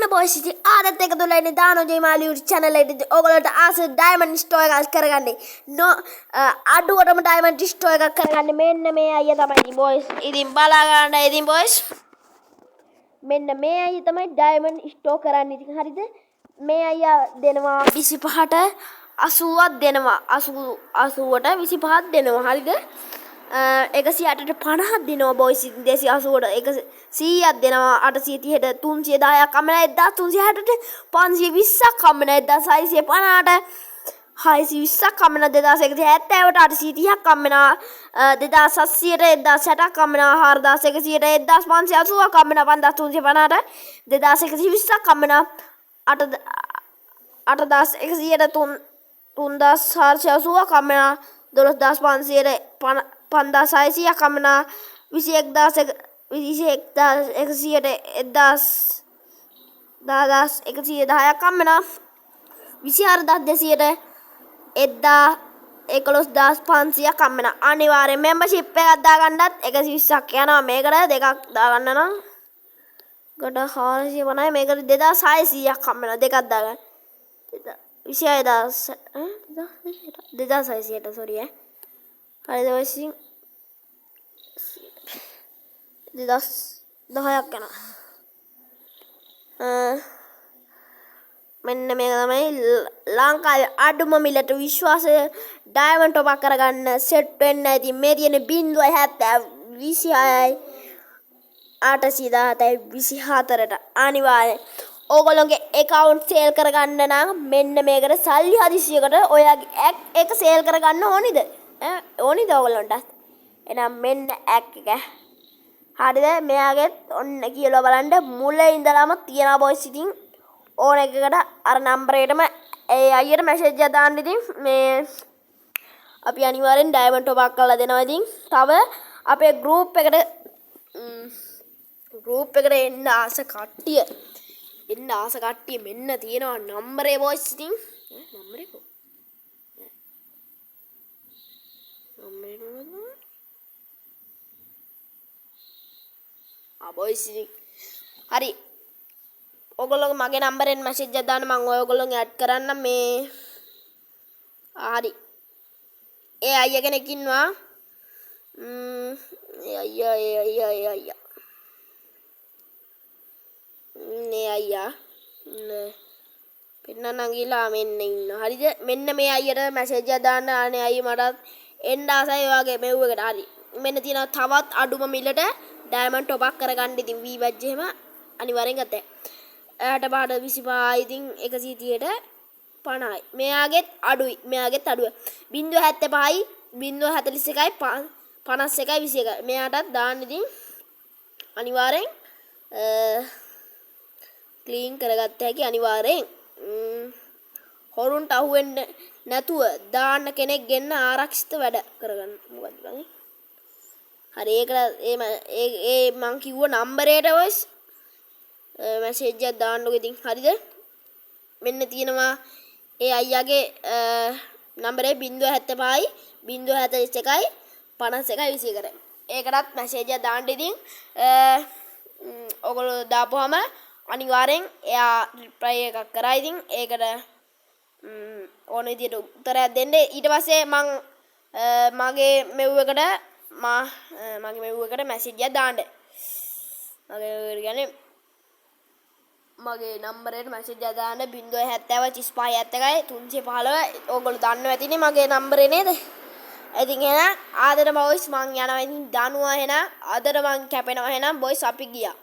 ඔන්න බොයිස් ඉතින් ආදත් එක තුල ඉන්නේ දානෝ ජයමාලි YouTube channel එකට ඉතින් ඔයගොල්ලන්ට ආස ඩයමන්ඩ් ස්ටෝර් එකක් කරගන්නේ අඩුවටම ඩයමන්ඩ් ස්ටෝර් එකක් කරගන්නේ මෙන්න මේ අයියා තමයි ඉතින් බොයිස් ඉතින් බලා ගන්න ඉතින් බොයිස් මෙන්න මේ අයියා තමයි ඩයමන්ඩ් ස්ටෝර් කරන්නේ ඉතින් හරිද මේ අයියා දෙනවා 25ට 80ක් දෙනවා 80ට 25ක් දෙනවා හරිද 108ට 50ක් දෙනවා බොයිස් 280ට 100ක් දෙනවා 830ට 310ක් කම්මන 1360ට 520ක් කම්මන 1650ට 620ක් කම්මන 2170ට 830ක් කම්මන 2700ට 1060ක් කම්මන 4100ට 1580ක් කම්මන 5350ට 2120ක් කම්මන 8100ට 3480ක් කම්මන 12500ට 5600ක් කම්මන 21100ට 10110ක් කම්මන 24200ට 11500ක් කම්මන අනිවාර්යෙන් membership එකක් දාගන්නත් 120ක් යනවා මේකට දෙකක් දාගන්න නම් ගඩ 450යි මේකට 2600ක් කම්මන දෙකක් දාගන්න 2600ට sorry හරිද ඔයස් 2010ක් යනවා මෙන්න මේක තමයි ලංකාවේ අඩුම මිලට විශ්වාසය ඩයමන්ඩ් ටොප් එකක් කරගන්න සෙට් වෙන්න ඇති මේ තියෙන 0.70 817ට අනිවාර්යෙන් ඕගොල්ලෝගේ account sale කරගන්න නම් මෙන්න මේකට සල්ලි හදිසියකට ඔයාගේ එක sale කරගන්න ඕනිද ඕනිද ඕගොල්ලන්ට එහෙනම් මෙන්න එක හරිද මෙයාගෙත් ඔන්න කියලා බලන්න මුලින් ඉඳලාම තියනවා බොයිස් ඉතින් ඕන එකකට අර නම්බර් එකටම ඒ අයියට මැසේජ් එකක් දාන්න ඉතින් මේ අපි අනිවාර්යෙන් ඩයමන්ඩ් ටොප් එකක් කරලා දෙනවා ඉතින් තව අපේ group එකට එන්න ආස කට්ටිය මෙන්න තියෙනවා නම්බරේ බොයිස් ඉතින් නම්බරේ කො නම්බරේ නෝද බොයිස් ඉතින් හරි ඔයගොල්ලෝ මගේ නම්බරෙන් මැසේජ් එකක් දාන්න මම ඔයගොල්ලෝන් ඇඩ් කරන්න මේ හරි ඒ අයියා කෙනෙක් ඉන්නවා ඒ අයියා නේ අයියා පෙන්නන්න ගිහලා මෙන්න ඉන්නවා හරිද මෙන්න මේ අයියට මැසේජ් එකක් දාන්න අනේ අයියා මටත් එන්න ආසයි ඔයාගේ මෙව්වකට හරි මෙන්න තියෙනවා තවත් අඩුම මිලට ඩයමන්ඩ් ටොප් එකක් කරගන්න ඉතින් වී බැජ් එහෙම අනිවාර්යෙන් ගත්තා එයාට බාඩ 25 ඉතින් 130ට 50යි මෙයාගෙත් අඩුයි 0.75යි 0.41යි 51යි 21යි මෙයාටත් දාන්න ඉතින් අනිවාර්යෙන් ක්ලීන් කරගත්ත හැකි අනිවාර්යෙන් හොරුන්ට අහුවෙන්න නැතුව දාන්න කෙනෙක් ගෙන්න ආරක්ෂිත වැඩ කරගන්න මොකද බලන්නේ හරි ඒකට ඒ මං කිව්ව නම්බරේට වොයිස් මැසේජ් එකක් දාන්නකො ඉතින් හරිද මෙන්න තියෙනවා ඒ අයියාගේ නම්බරේ 0.75යි 0.71යි 51යි 21යි ඒකටත් මැසේජ් එකක් දාන්න ඉතින් ඔයගොල්ලෝ දාපුවාම අනිවාර්යෙන් එයා රිප්ලයි එකක් කරා ඉතින් ඒකට ඕන විදියට උත්තරයක් දෙන්න ඊට පස්සේ මං මගේ මෙව්වකට මැසේජ් එකක් දාන්න මගේ නම්බරේට මැසේජ් එකක් දාන්න 0.70 35 315 ඕගොල්ලෝ දන්නවා ඇතිනේ මගේ නම්බරේ නේද ඉතින් එහෙනම් ආදර බොයිස් මං යනවා ඉතින් දනුවා එහෙනම් ආදර මං කැපෙනවා එහෙනම් බොයිස් අපි ගියා